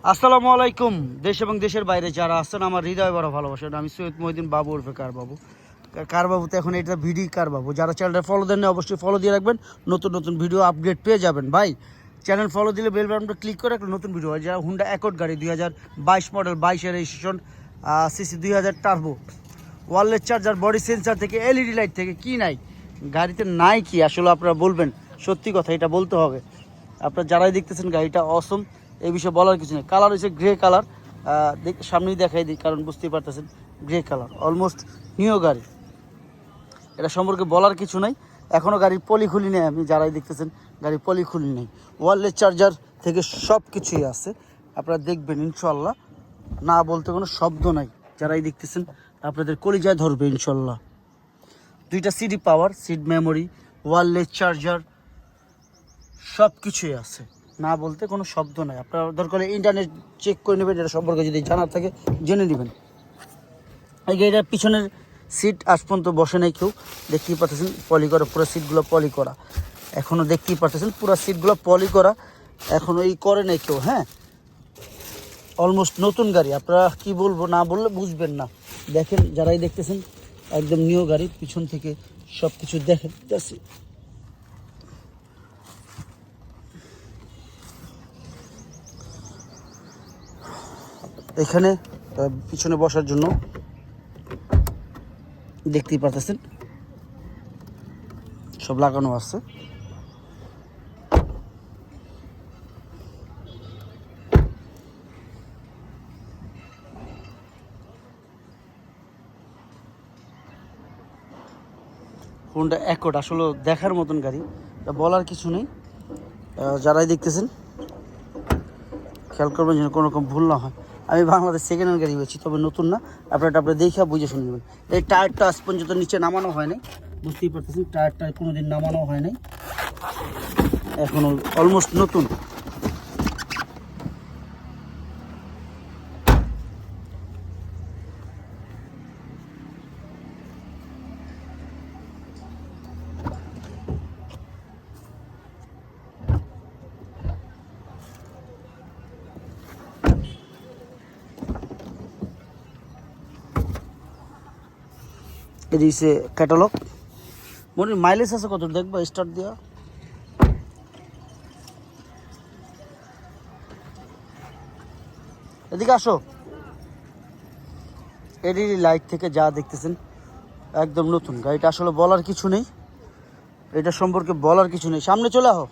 আসসালামু আলাইকুম। দেশ এবং দেশের বাইরে যারা আছেন আমার হৃদয় বড় ভালোবাসেন। আমি সৈয়দ মহিউদ্দিন বাবু উর্ফে কার বাবু। কার বাবুতে এখন এটা ভিডি কার বাবু। যারা চ্যানেলটা ফলো দেন না অবশ্যই ফলো দিয়ে রাখবেন, নতুন নতুন ভিডিও আপডেট পেয়ে যাবেন। ভাই চ্যানেল ফলো দিলে বেল বাটনটা ক্লিক করে একটা নতুন ভিডিও হয়। যারা হুন্ডা অ্যাকর্ড গাড়ি 2022 মডেল 22-এর registration, CC 2000 turbo, wireless charger, body sensor থেকে এলইডি লাইট থেকে কি নাই গাড়িতে, নাই কি আসলে আপনারা বলবেন। সত্যি কথা, এটা বলতে হবে। আপনারা যারাই দেখতেছেন গাড়িটা অসম, এই বিষয়ে বলার কিছু নেই। কালার হচ্ছে গ্রে কালার, সামনেই দেখাই দিই কারণ বুঝতেই পারতেছেন গ্রে কালার, অলমোস্ট নিউ গাড়ি। এটা সম্পর্কে বলার কিছু নাই। এখনও গাড়ির পলি খুলি নেই, আমি যারাই দেখতেছেন গাড়ির পলি খুলি নেই। ওয়ারলেস চার্জার থেকে সব কিছুই আছে, আপনারা দেখবেন ইনশাল্লাহ। না বলতে কোনো শব্দ নাই। যারাই দেখতেছেন আপনাদের কলিজায় ধরবে ইনশাল্লাহ। 2টা সিডি পাওয়ার, সিড মেমোরি, ওয়ারলেস চার্জার, সব কিছুই আছে। না বলতে কোনো শব্দ নাই। আপনারা দরকার ইন্টারনেট চেক করে নেবেন, এটা সম্পর্কে যদি জানার থাকে জেনে নেবেন। এই গাড়িটার পিছনের সিট আজ পর্যন্ত বসে নাই কেউ, দেখতেই পাচ্ছেন পলি করা, পুরো সিটগুলো পলি করা। এখনও দেখতেই পাচ্ছেন পুরো সিটগুলো পলি করা, এখনও এই করে নাই কেউ। হ্যাঁ, অলমোস্ট নতুন গাড়ি। আপনারা কি বলবো, না বললে বুঝবেন না। দেখেন যারাই দেখতেছেন একদম নিউ গাড়ি, পিছন থেকে সব কিছু দেখেন। এখানে পিছনে বসার জন্য দেখতেই পাচ্ছেন সব লাগানো আছে। হুন্ডা অ্যাকর্ড আসলে দেখার মতন গাড়ি, বলার কিছু নেই। যারাই দেখতেছেন খেয়াল করবেন যেন কোনো রকম ভুল না হয়। আমি বাংলাদেশ সেকেন্ড হ্যান্ড গাড়ি বেছি, তবে নতুন না। আপনারা দেখে বুঝে শুনে নেবেন। এই টায়ারটা আজ পর্যন্ত নিচে নামানো হয় নাই, বুঝতেই পারতেছেন টায়ারটা কোনো দিন নামানো হয় নাই, এখনও অলমোস্ট নতুন। এদিকে ক্যাটালগ, মনে মাইলেজ আছে কত দেখবা, স্টার্ট দেওয়া। এদিকে আসো। এলইডি লাইট থেকে যা দেখতেছেন একদম নতুন গাড়িটা, আসলে বলার কিছু নেই। এটা সম্পর্কে বলার কিছু নেই। সামনে চলে আসো।